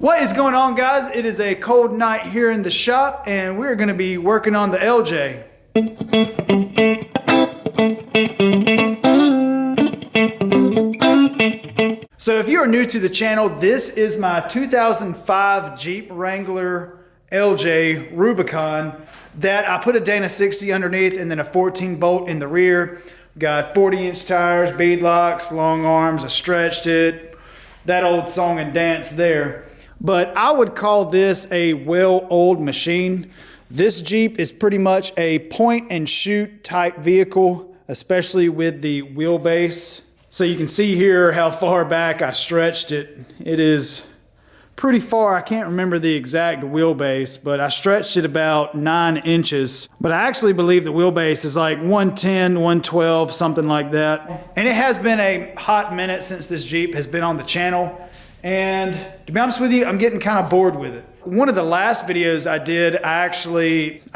What is going on, guys? It is a cold night here in the shop and we're going to be working on the LJ. So if you are new to the channel, this is my 2005 Jeep Wrangler LJ Rubicon that I put a Dana 60 underneath and then a 14 bolt in the rear. Got 40-inch tires, bead locks, long arms. I stretched it. That old song and dance there. But I would call this a well-oiled machine. This Jeep is pretty much a point and shoot type vehicle, especially with the wheelbase. So you can see here how far back I stretched it. It is pretty far. I can't remember the exact wheelbase, but I stretched it about 9 inches. But I actually believe the wheelbase is like 110, 112, something like that. And it has been a hot minute since this Jeep has been on the channel. And to be honest with you, I'm getting kind of bored with it. One of the last videos I did, I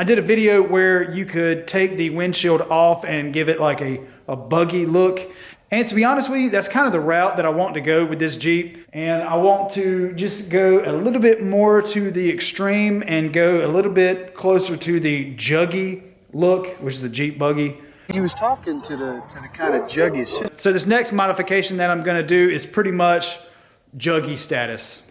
did a video where you could take the windshield off and give it like a buggy look. And to be honest with you, that's kind of the route that I want to go with this Jeep. And I want to just go a little bit more to the extreme and go a little bit closer to the Juggy look, which is the Jeep buggy. He was talking to the kind of Juggy. So this next modification that I'm going to do is pretty much Juggy status.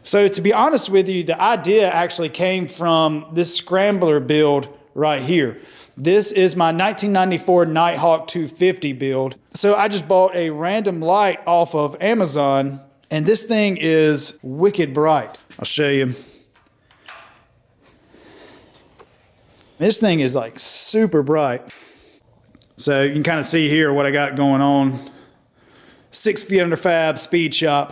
So to be honest with you, the idea actually came from this scrambler build right here. This is my 1994 Nighthawk 250 build. So I just bought a random light off of Amazon, and this thing is wicked bright. I'll show you. This thing is like super bright. So you can kind of see here what I got going on. 6 feet under fab, speed shop.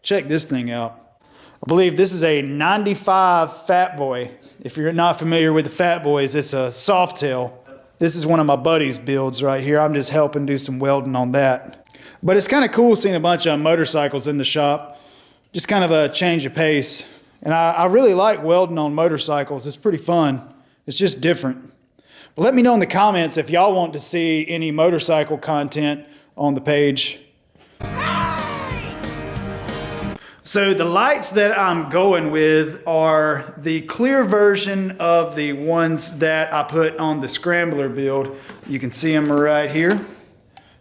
Check this thing out. I believe this is a 95 Fat Boy. If you're not familiar with the Fat Boys, it's a soft tail. This is one of my buddy's builds right here. I'm just helping do some welding on that. But it's kind of cool seeing a bunch of motorcycles in the shop. Just kind of a change of pace. And I really like welding on motorcycles. It's pretty fun. It's just different. But let me know in the comments if y'all want to see any motorcycle content on the page. So the lights that I'm going with are the clear version of the ones that I put on the scrambler build. You can see them right here.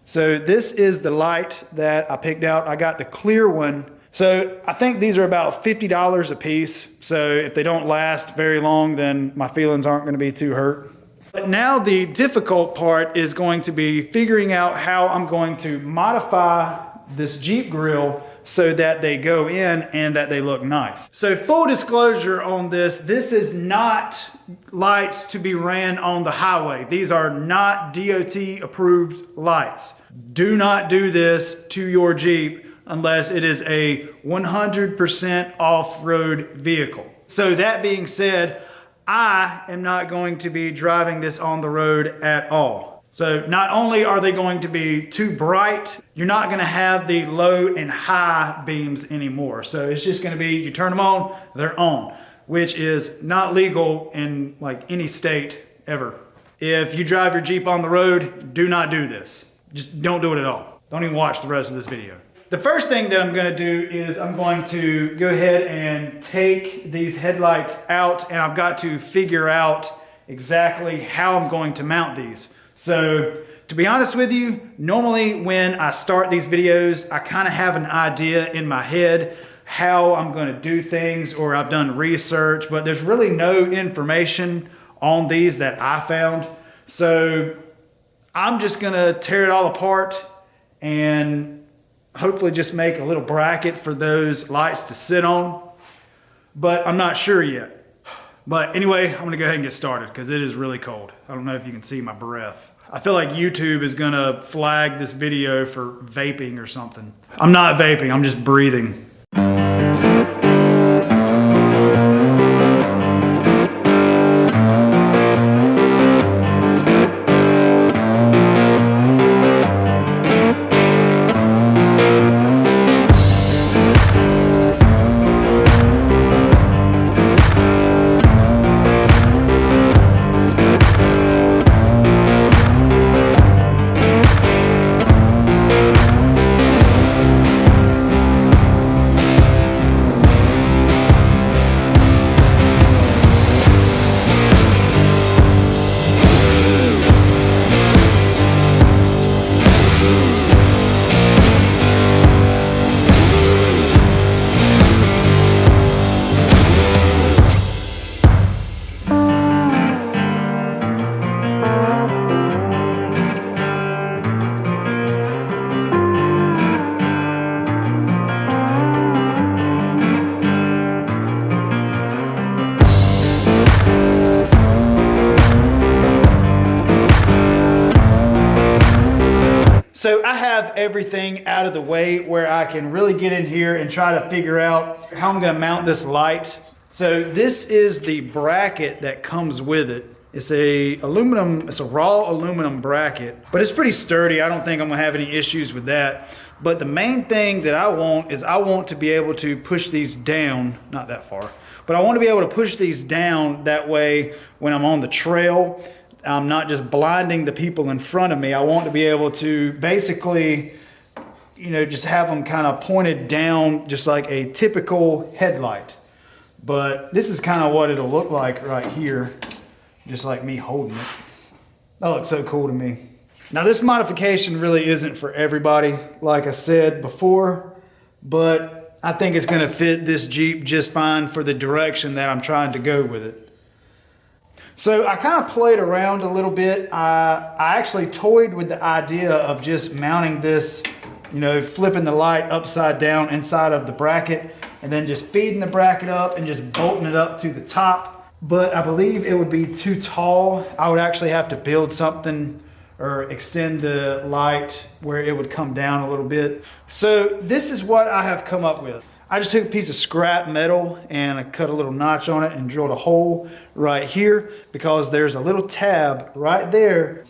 So this is the light that I picked out. I got the clear one. So I think these are about $50 a piece. So if they don't last very long, then my feelings aren't going to be too hurt. But now the difficult part is going to be figuring out how I'm going to modify this Jeep grill so that they go in and that they look nice. So full disclosure on this, this is not lights to be ran on the highway. These are not DOT approved lights. Do not do this to your Jeep unless it is a 100% off-road vehicle. So that being said, I am not going to be driving this on the road at all. So not only are they going to be too bright, you're not going to have the low and high beams anymore. So it's just going to be, you turn them on, they're on, which is not legal in like any state ever. If you drive your Jeep on the road, do not do this. Just don't do it at all. Don't even watch the rest of this video. The first thing that I'm going to do is I'm going to go ahead and take these headlights out, and I've got to figure out exactly how I'm going to mount these. So to be honest with you, normally when I start these videos, I kind of have an idea in my head how I'm going to do things, or I've done research, but there's really no information on these that I found. So I'm just going to tear it all apart and hopefully just make a little bracket for those lights to sit on. But I'm not sure yet. But anyway, I'm gonna go ahead and get started because it is really cold. I don't know if you can see my breath. I feel like YouTube is gonna flag this video for vaping or something. I'm not vaping, I'm just breathing. So I have everything out of the way where I can really get in here and try to figure out how I'm gonna mount this light. So this is the bracket that comes with it. It's a raw aluminum bracket, but it's pretty sturdy. I don't think I'm gonna have any issues with that. But the main thing that I want is I want to be able to push these down, not that far, but I want to be able to push these down that way when I'm on the trail, I'm not just blinding the people in front of me. I want to be able to basically, you know, just have them kind of pointed down just like a typical headlight. But this is kind of what it'll look like right here, just like me holding it. That looks so cool to me. Now this modification really isn't for everybody, like I said before, but I think it's gonna fit this Jeep just fine for the direction that I'm trying to go with it. So I kind of played around a little bit. I actually toyed with the idea of just mounting this, you know, flipping the light upside down inside of the bracket and then just feeding the bracket up and just bolting it up to the top. But I believe it would be too tall. I would actually have to build something or extend the light where it would come down a little bit. So this is what I have come up with. I just took a piece of scrap metal and I cut a little notch on it and drilled a hole right here because there's a little tab right there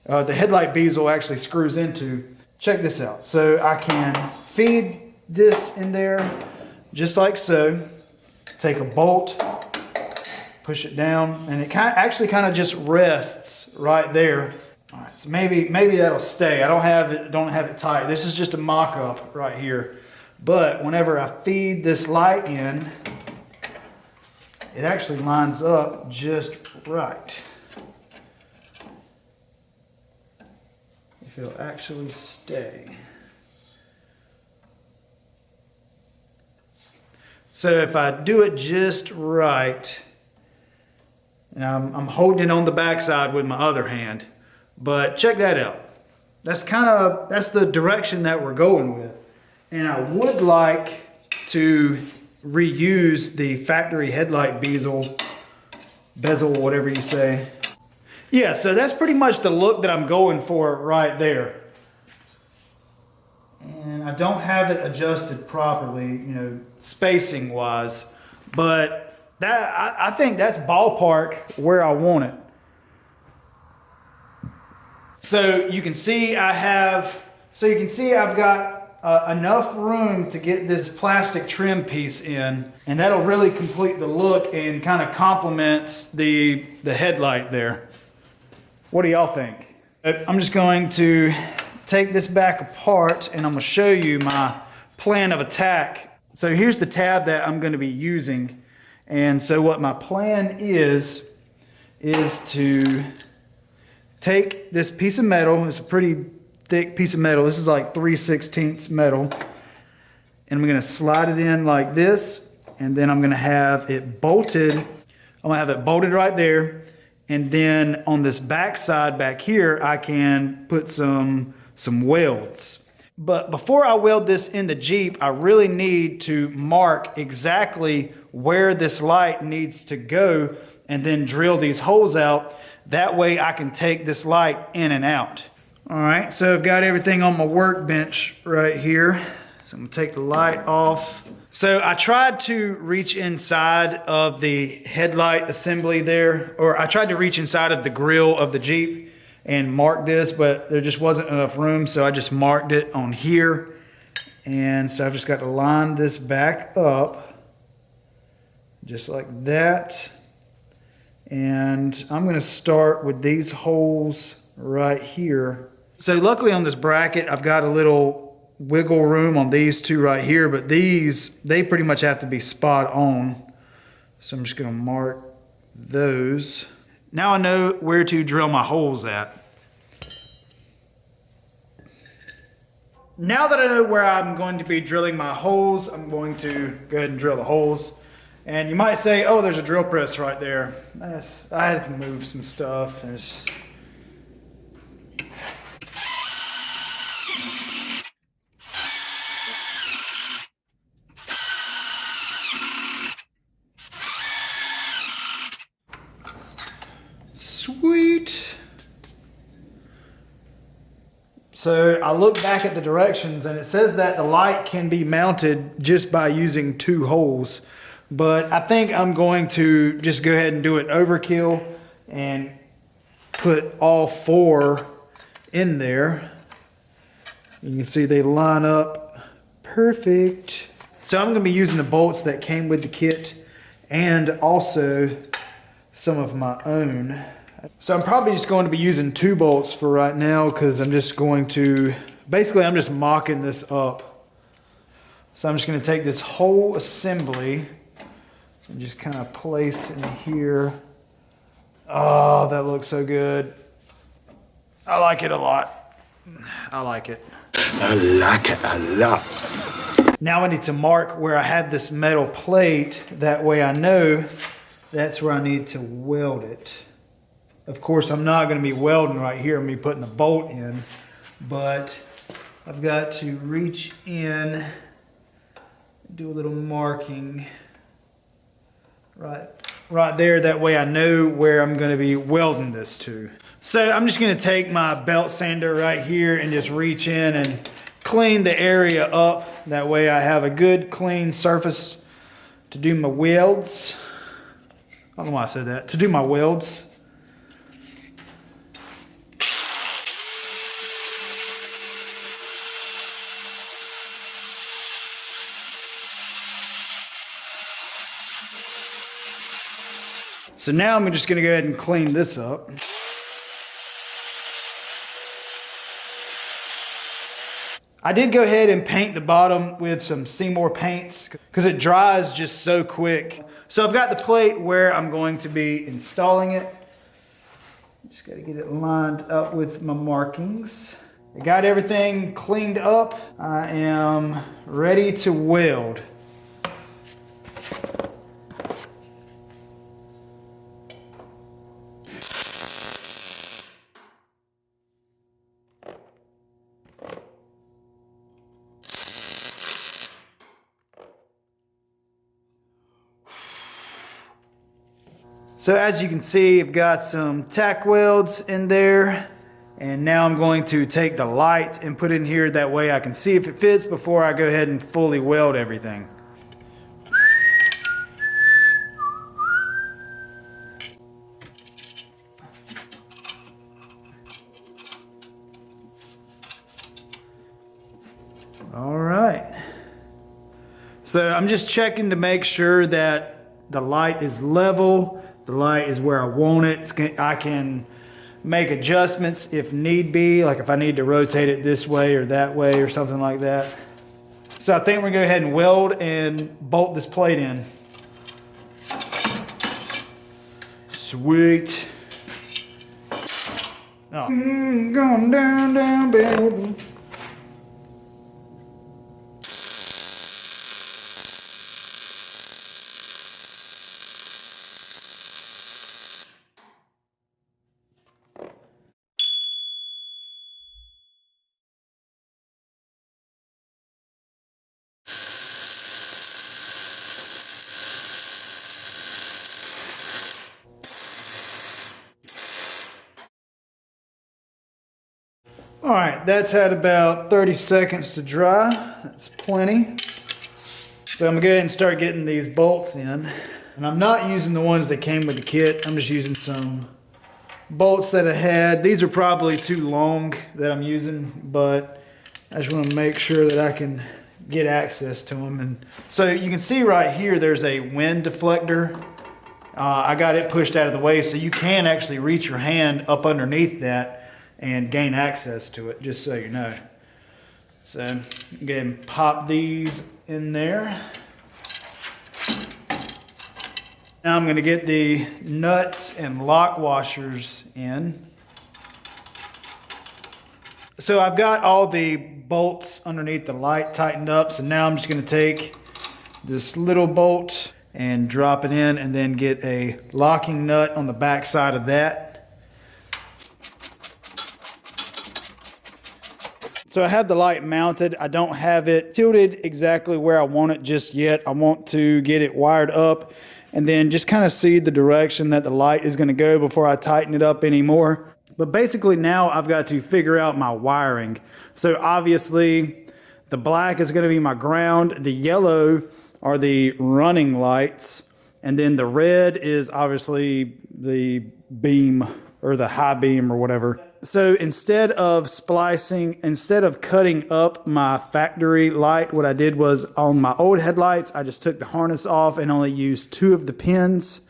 the headlight bezel actually screws into. Check this out. So I can feed this in there just like so. Take a bolt, push it down, and it actually kind of just rests right there. All right, so maybe that'll stay. I don't have it tight. This is just a mock-up right here. But whenever I feed this light in, it actually lines up just right. If it'll actually stay. So if I do it just right, and I'm holding it on the backside with my other hand, but check that out. That's the direction that we're going with. And I would like to reuse the factory headlight bezel, whatever you say. Yeah, so that's pretty much the look that I'm going for right there. And I don't have it adjusted properly, you know, spacing wise, but I think that's ballpark where I want it. So you can see I've got enough room to get this plastic trim piece in, and that'll really complete the look and kind of complements the headlight there. What do y'all think? I'm just going to take this back apart and I'm going to show you my plan of attack. So here's the tab that I'm going to be using, and so what my plan is to take this piece of metal. It's a pretty thick piece of metal. This is like 3/16 metal. And I'm gonna slide it in like this, and then I'm gonna have it bolted. I'm gonna have it bolted right there. And then on this back side back here, I can put some welds. But before I weld this in the Jeep, I really need to mark exactly where this light needs to go and then drill these holes out. That way I can take this light in and out. All right, so I've got everything on my workbench right here. So I'm gonna take the light off. So I tried to reach inside of the headlight assembly there, or I tried to reach inside of the grill of the Jeep and mark this, but there just wasn't enough room, so I just marked it on here. And so I've just got to line this back up, just like that. And I'm gonna start with these holes right here. So luckily on this bracket, I've got a little wiggle room on these two right here, but these, they pretty much have to be spot on. So I'm just gonna mark those. Now I know where to drill my holes at. Now that I know where I'm going to be drilling my holes, I'm going to go ahead and drill the holes. And you might say, oh, there's a drill press right there. I had to move some stuff. Sweet. So I look back at the directions and it says that the light can be mounted just by using 2 holes. But I think I'm going to just go ahead and do it overkill and put all 4 in there. You can see they line up perfect. So I'm going to be using the bolts that came with the kit and also some of my own. So I'm probably just going to be using 2 bolts for right now because I'm just going to, basically I'm just mocking this up. So I'm just going to take this whole assembly and just kind of place in here. Oh, that looks so good. I like it a lot. I like it. I like it a lot. Now I need to mark where I have this metal plate. That way I know that's where I need to weld it. Of course, I'm not going to be welding right here. I'm going to be putting the bolt in. But I've got to reach in, do a little marking right there. That way I know where I'm going to be welding this to. So I'm just going to take my belt sander right here and just reach in and clean the area up. That way I have a good clean surface to do my welds. I don't know why I said that. To do my welds. So now I'm just going to go ahead and clean this up. I did go ahead and paint the bottom with some Seymour paints because it dries just so quick. So I've got the plate where I'm going to be installing it. Just got to get it lined up with my markings. I got everything cleaned up. I am ready to weld. So as you can see, I've got some tack welds in there, and now I'm going to take the light and put it in here. That way I can see if it fits before I go ahead and fully weld everything. All right. So I'm just checking to make sure that the light is level. The light is where I want it. I can make adjustments if need be, like if I need to rotate it this way or that way or something like that. So I think we're gonna go ahead and weld and bolt this plate in. Sweet. Oh. Going down, baby. All right, that's had about 30 seconds to dry. That's plenty. So I'm gonna go ahead and start getting these bolts in. And I'm not using the ones that came with the kit. I'm just using some bolts that I had. These are probably too long that I'm using, but I just wanna make sure that I can get access to them. And so you can see right here, there's a wind deflector. I got it pushed out of the way, so you can actually reach your hand up underneath that and gain access to it, just so you know. So go ahead and pop these in there. Now I'm going to get the nuts and lock washers in. So I've got all the bolts underneath the light tightened up, so now I'm just going to take this little bolt and drop it in and then get a locking nut on the back side of that. So I have the light mounted. I don't have it tilted exactly where I want it just yet. I want to get it wired up and then just kind of see the direction that the light is going to go before I tighten it up anymore. But basically now I've got to figure out my wiring. So obviously the black is going to be my ground. The yellow are the running lights. And then the red is obviously the beam or the high beam or whatever. So instead of cutting up my factory light, what I did was on my old headlights, I just took the harness off and only used 2 of the pins.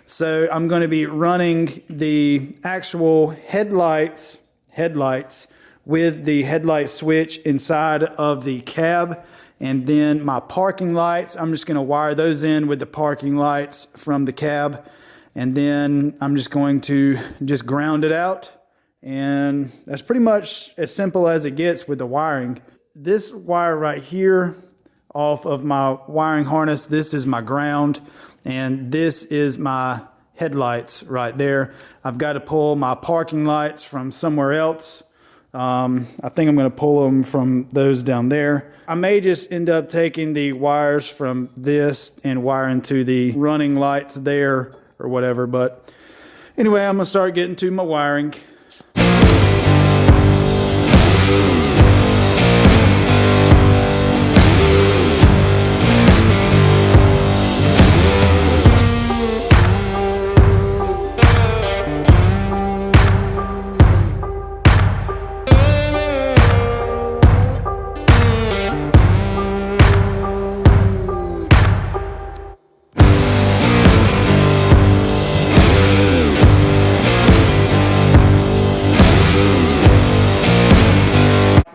So I'm going to be running the actual headlights with the headlight switch inside of the cab. And then my parking lights, I'm just going to wire those in with the parking lights from the cab. And then I'm just going to just ground it out. And that's pretty much as simple as it gets with the wiring. This wire right here off of my wiring harness, this is my ground. And this is my headlights right there. I've got to pull my parking lights from somewhere else. I think I'm going to pull them from those down there. I may just end up taking the wires from this and wiring to the running lights there or whatever. But anyway, I'm going to start getting to my wiring.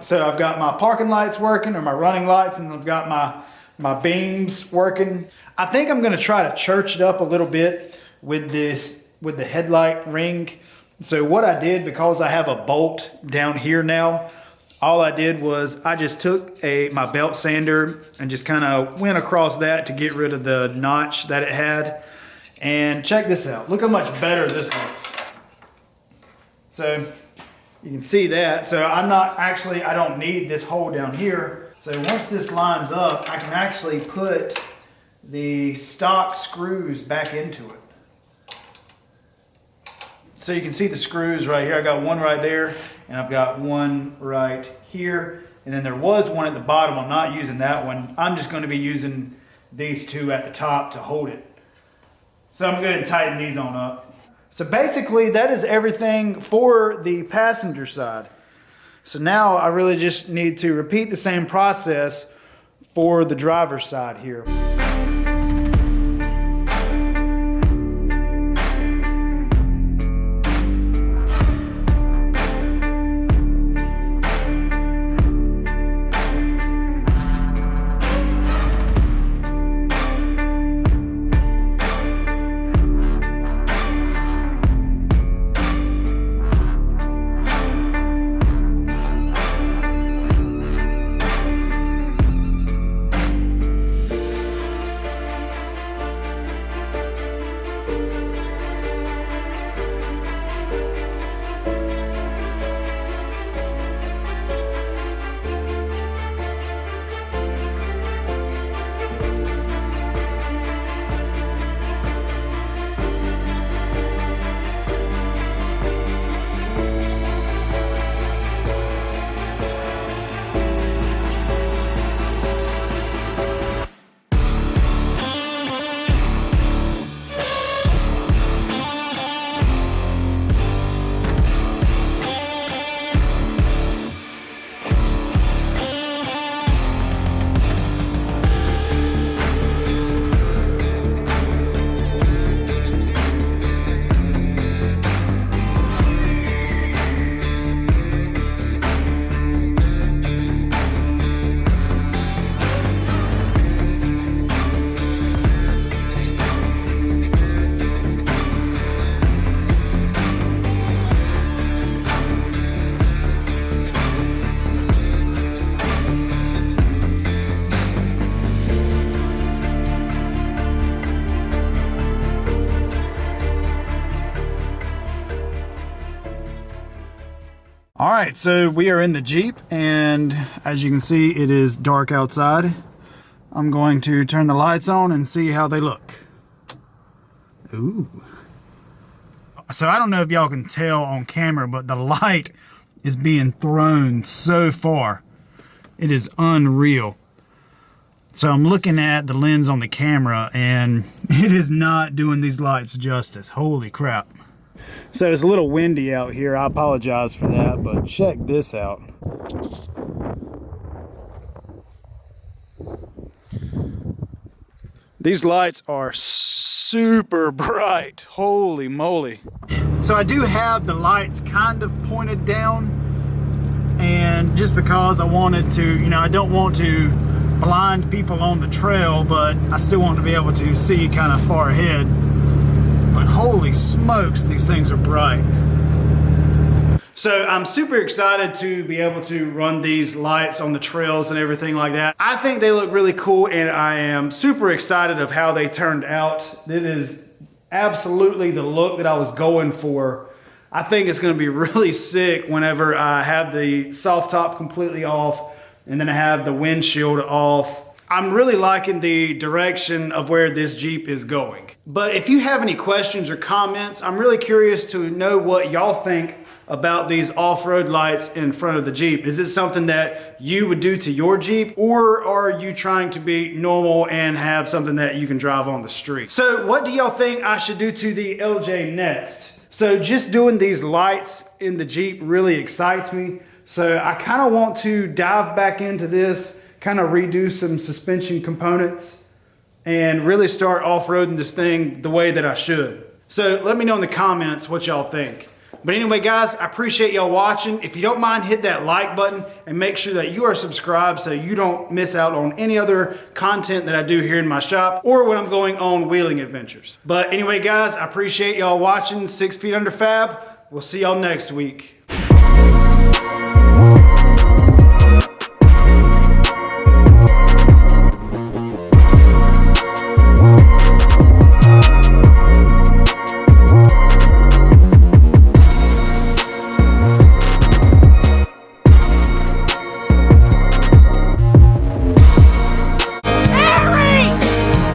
So I've got my parking lights working, or my running lights, and I've got my beams working. I think I'm going to try to church it up a little bit with the headlight ring. So what I did, because I have a bolt down here now, all I did was I just took my belt sander and just kind of went across that to get rid of the notch that it had. And check this out. Look how much better this looks. So you can see that. So I don't need this hole down here. So once this lines up, I can actually put the stock screws back into it. So you can see the screws right here. I got one right there, and I've got one right here. And then there was one at the bottom. I'm not using that one. I'm just going to be using these 2 at the top to hold it. So I'm going to tighten these on up. So basically that is everything for the passenger side. So now I really just need to repeat the same process for the driver's side here. All right, so we are in the Jeep, and as you can see, it is dark outside. I'm going to turn the lights on and see how they look. Ooh. So I don't know if y'all can tell on camera, but the light is being thrown so far. It is unreal. So I'm looking at the lens on the camera and it is not doing these lights justice. Holy crap. So it's a little windy out here. I apologize for that, but check this out. These lights are super bright. Holy moly. So I do have the lights kind of pointed down, and just because I wanted to, you know, I don't want to blind people on the trail, but I still want to be able to see kind of far ahead. But holy smokes, these things are bright. So I'm super excited to be able to run these lights on the trails and everything like that. I think they look really cool, and I am super excited of how they turned out. It is absolutely the look that I was going for. I think it's going to be really sick whenever I have the soft top completely off and then I have the windshield off. I'm really liking the direction of where this Jeep is going. But if you have any questions or comments, I'm really curious to know what y'all think about these off-road lights in front of the Jeep. Is it something that you would do to your Jeep, or are you trying to be normal and have something that you can drive on the street? So what do y'all think I should do to the LJ next? So just doing these lights in the Jeep really excites me. So I kind of want to dive back into this, kind of redo some suspension components and really start off-roading this thing the way that I should. So let me know in the comments what y'all think. But anyway, guys, I appreciate y'all watching. If you don't mind, hit that like button and make sure that you are subscribed so you don't miss out on any other content that I do here in my shop or when I'm going on wheeling adventures. But anyway, guys, I appreciate y'all watching 6 Feet Under Fab. We'll see y'all next week.